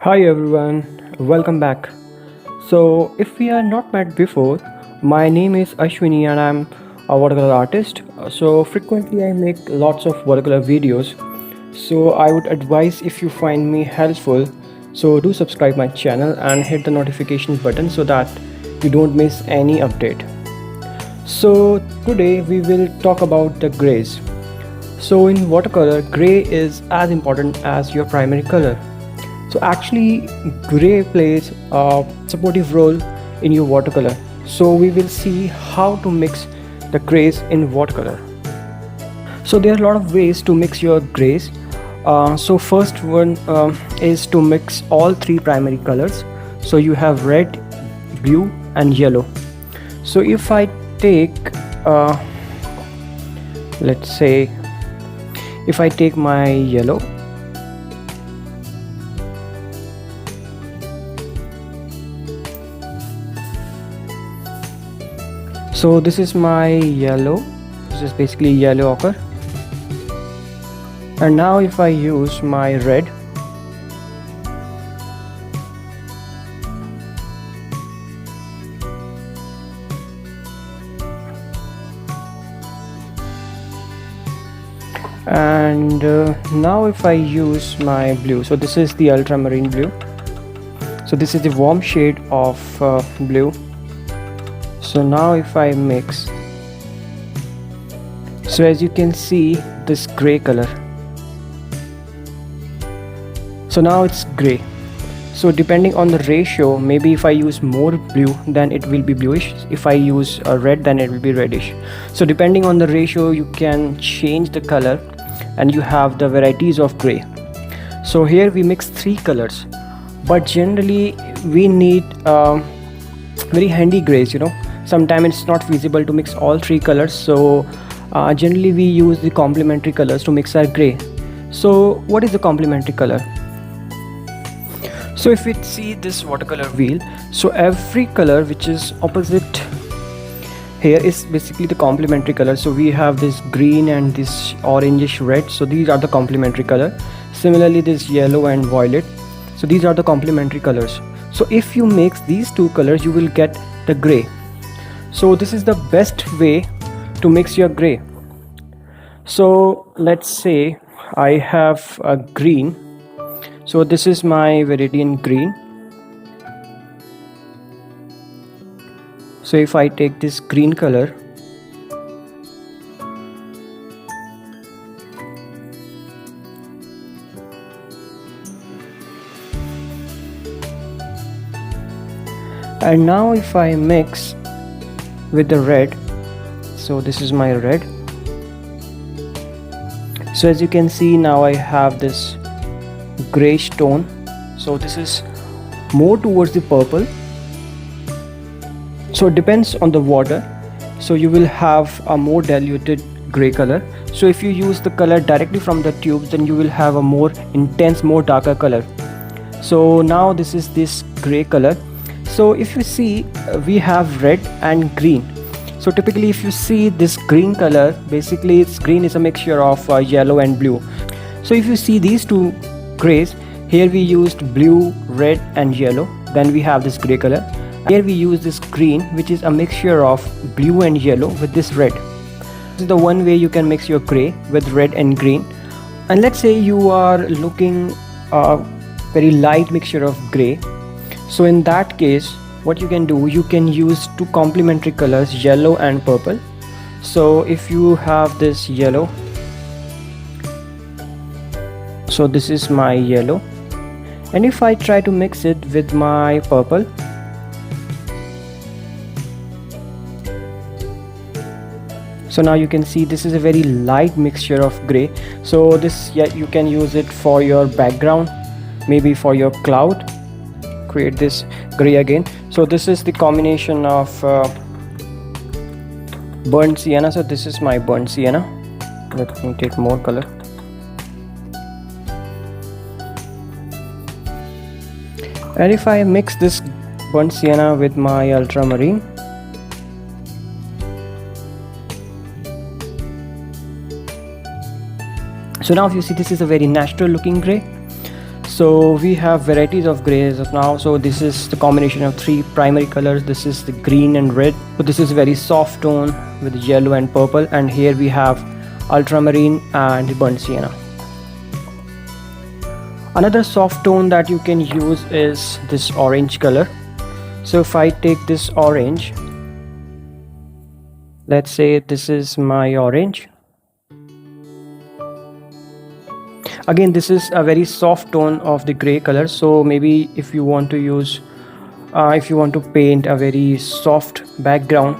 Hi everyone, welcome back. So, if we are not met before, my name is Ashwini and I'm a watercolor artist. So, frequently I make lots of watercolor videos. So, I would advise if you find me helpful, so do subscribe my channel and hit the notifications button so that you don't miss any update. So, today we will talk about the grays. So, in watercolor, gray is as important as your primary color. So actually gray plays a supportive role in your watercolor. So we will see how to mix the grays in watercolor. So there are a lot of ways to mix your grays. So first one is to mix all three primary colors. So you have red, blue and yellow. So if I take let's say if I take my yellow, so this is my yellow, this is basically yellow ochre. And now if I use my red, and now if I use my blue, so this is the ultramarine blue, so this is the warm shade of blue. So now if I mix, so as you can see this gray color, so now it's gray. So depending on the ratio, maybe if I use more blue then it will be bluish, if I use red then it will be reddish. So depending on the ratio you can change the color and you have the varieties of gray. So here we mix three colors, but generally we need very handy grays, sometimes it's not feasible to mix all three colors. So generally we use the complementary colors to mix our gray. So what is the complementary color? So if we see this watercolor wheel, so every color which is opposite here is basically the complementary color. So we have this green and this orangish red, so these are the complementary color. Similarly this yellow and violet, so these are the complementary colors. So if you mix these two colors you will get the gray. So this is the best way to mix your gray. So let's say I have a green, so this is my Viridian green. So if I take this green color, and now if I mix with the red, so this is my red. So as you can see now I have this grayish tone, so this is more towards the purple. So it depends on the water, so you will have a more diluted gray color. So if you use the color directly from the tubes then you will have a more intense, more darker color. So now this is this gray color. So if you see we have red and green. So typically if you see this green color, basically its green is a mixture of yellow and blue. So if you see these two grays, here we used blue, red and yellow, then we have this gray color. Here we use this green which is a mixture of blue and yellow with this red. This is the one way you can mix your gray with red and green. And let's say you are looking a very light mixture of gray, so in that case what you can do, you can use two complementary colors, yellow and purple. So if you have this yellow, so this is my yellow, and if I try to mix it with my purple, so now you can see this is a very light mixture of gray. So this, yeah, you can use it for your background, maybe for your cloud, create this gray again. So this is the combination of burnt sienna. So this is my burnt sienna. Let me take more color. And if I mix this burnt sienna with my ultramarine, so now if you see this is a very natural looking gray. So we have varieties of gray as of now. So this is the combination of three primary colors. This is the green and red. So this is very soft tone with yellow and purple, and here we have ultramarine and burnt sienna. Another soft tone that you can use is this orange color. So if I take this orange, let's say this is my orange. Again, this is a very soft tone of the gray color. So maybe if you want to use if you want to paint a very soft background,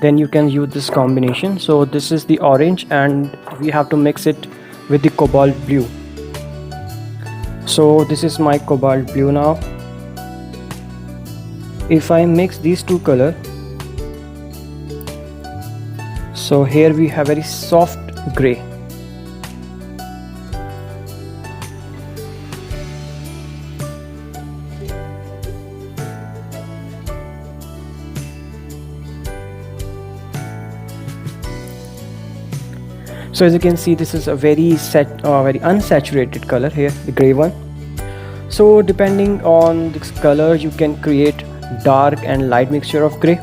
then you can use this combination. So this is the orange and we have to mix it with the cobalt blue. So this is my cobalt blue now. If I mix these two colors, so here we have very soft gray. So as you can see, this is a very unsaturated color here, the gray one. So depending on this color, you can create dark and light mixture of gray.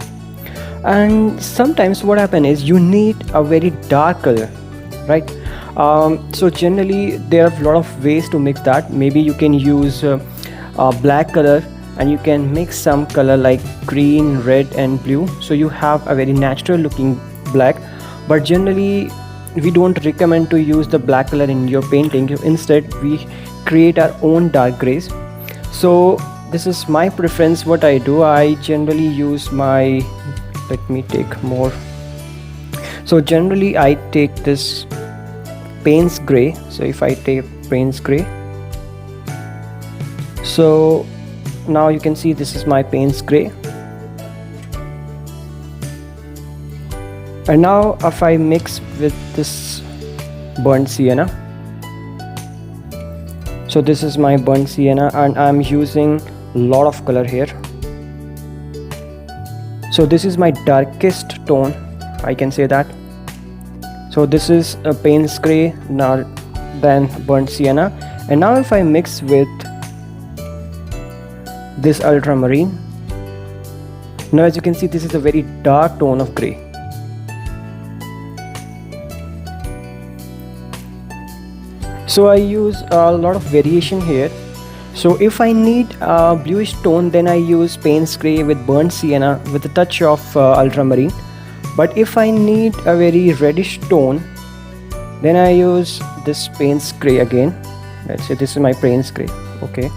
And sometimes what happens is you need a very dark color, right? So generally there are a lot of ways to mix that. Maybe you can use a black color and you can mix some color like green, red and blue, so you have a very natural looking black. But generally we don't recommend to use the black color in your painting. Instead we create our own dark grays. So this is my preference. What I do, I generally use my, let me take more. So generally I take this Payne's gray. So if I take Payne's gray, so now you can see this is my Payne's gray. And now if I mix with this burnt sienna, so this is my burnt sienna and I'm using a lot of color here. So this is my darkest tone, I can say that. So this is a Payne's gray, now then burnt sienna. And now if I mix with this ultramarine, now as you can see, this is a very dark tone of gray. So I use a lot of variation here. So if I need a bluish tone, then I use Payne's gray with burnt sienna with a touch of ultramarine. But if I need a very reddish tone, then I use this Payne's gray again. Let's say this is my Payne's gray. Okay.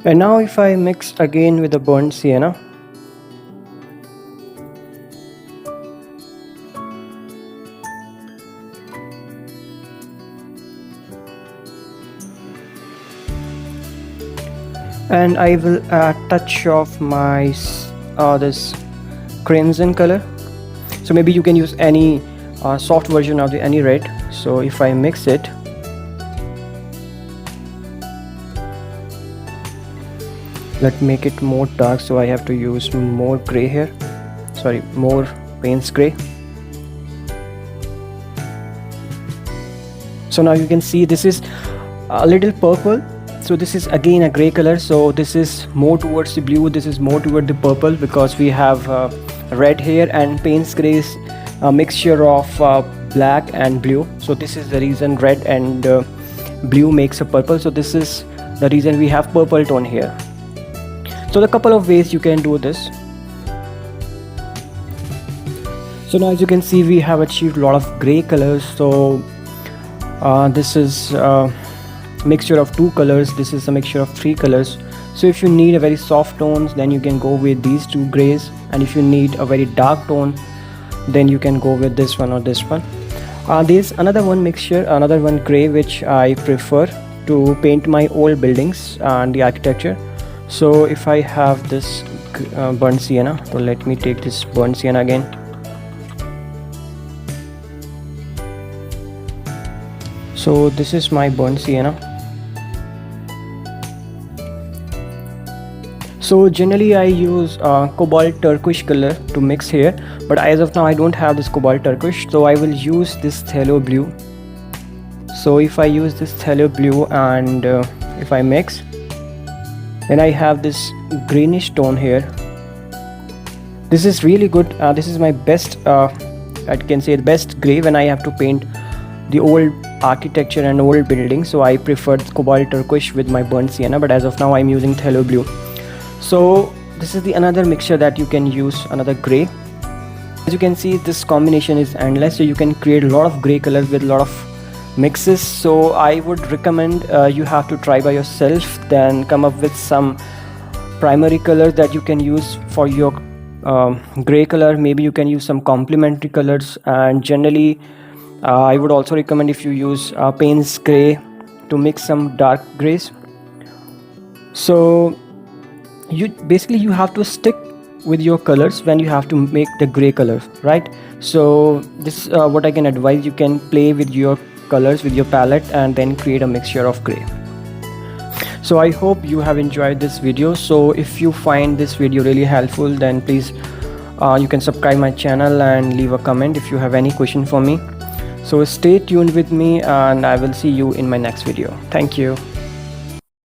And now if I mix again with the burnt sienna, and I will add touch of my this crimson color. So maybe you can use any soft version of any red. So if I mix it, let's make it more dark, so I have to use more gray here, sorry, more Payne's gray. So now you can see this is a little purple. So this is again a gray color, so this is more towards the blue, this is more toward the purple, because we have red here and Payne's gray is a mixture of black and blue. So this is the reason red and blue makes a purple. So this is the reason we have purple tone here. So there are a couple of ways you can do this. So now as you can see, we have achieved a lot of gray colors. So this is a mixture of two colors, this is a mixture of three colors. So if you need a very soft tones, then you can go with these two grays, and if you need a very dark tone, then you can go with this one or this one. There's another one mixture, another one gray, which I prefer to paint my old buildings and the architecture. So if I have this burnt sienna, so let me take this burnt sienna again. So this is my burnt sienna. So generally I use cobalt turquoise color to mix here, but as of now I don't have this cobalt turquoise, so I will use this phthalo blue. So if I use this phthalo blue and if I mix, then I have this greenish tone here. This is really good. This is my best, I can say the best gray when I have to paint the old architecture and old building. So I prefer cobalt turquoise with my burnt sienna, but as of now I'm using phthalo blue. So this is the another mixture that you can use, another gray. As you can see, this combination is endless, so you can create a lot of gray colors with a lot of mixes. So I would recommend you have to try by yourself, then come up with some primary colors that you can use for your gray color. Maybe you can use some complementary colors, and generally I would also recommend if you use Payne's gray to mix some dark grays. So you have to stick with your colors when you have to make the gray color, right? So this is what I can advise. You can play with your colors with your palette and then create a mixture of gray. So I hope you have enjoyed this video. So if you find this video really helpful, then please you can subscribe my channel and leave a comment if you have any question for me. So stay tuned with me, and I will see you in my next video. Thank you.